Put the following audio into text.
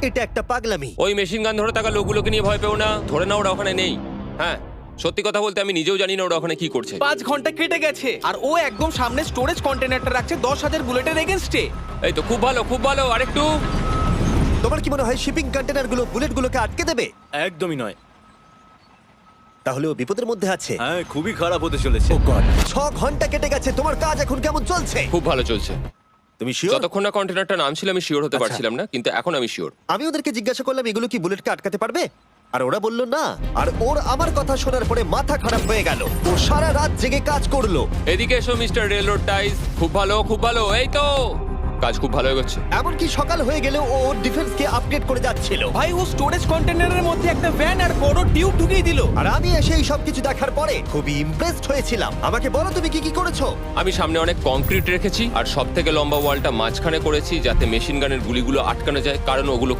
এটা একটা পাগলামি। ওই মেশিন গান ধরে থাকা লোকগুলোকে নিয়ে ভয় পেও না, ধরে না ওরা ওখানে নেই। হ্যাঁ, সত্যি কথা বলতে আমি নিজেও জানি না ওরা ওখানে কি করছে। 5 ঘন্টা কেটে গেছে আর ও একদম সামনে স্টোরেজ কন্টেনারটা রাখছে 10,000 বুলেটের এগেনস্টে। এই তো খুব ভালো, খুব ভালো। আরেকটু। তোমার কি মনে হয় শিপিং কন্টেনারগুলো বুলেটগুলোকে আটকে দেবে? একদমই নয়। তাহলে ও বিপদের মধ্যে আছে। হ্যাঁ, খুবই খারাপ হতে চলেছে। ও গড, 6 ঘন্টা কেটে গেছে। তোমার কাজ এখন কেমন চলছে? খুব ভালো চলছে। তুমি শিওর? যতক্ষণ না কন্টেনারটা নামছিল আমি শিওর হতে আচ্ছা। পারছিলাম না, কিন্তু এখন আমি শিওর। আমি ওদেরকে জিজ্ঞাসা করলাম এগুলো কি বুলেটকে আটকাতে পারবে, আর ওরা বলল না। আর ওর আমার কথা শোনার পরে মাথা খারাপ হয়ে গেল। ও সারা রাত জেগে কাজ করলো। এদিকে এসো মিস্টার রেলরোড টাইস। খুব ভালো, খুব ভালো। এই তো কাজ খুব ভালো এগোচ্ছে। এমনকি সকাল হয়ে গেলেও ও ওর ডিফেন্সকে আপডেট করে যাচ্ছিল। ভাই ও স্টোরেজ কন্টেনারের মধ্যে একটা ভ্যান আর বড় টিউব ঢুকিয়ে দিল। আর আমি এসে এই সবকিছু দেখার পরে খুবই ইমপ্রেসড হয়েছিলাম। আমাকে বলো তুমি কি কি করেছো? আমি সামনে অনেক কংক্রিট রেখেছি আর সব থেকে লম্বা ওয়ালটা মাঝখানে করেছি যাতে মেশিন গানের গুলিগুলো আটকানো যায়, কারণ ওগুলো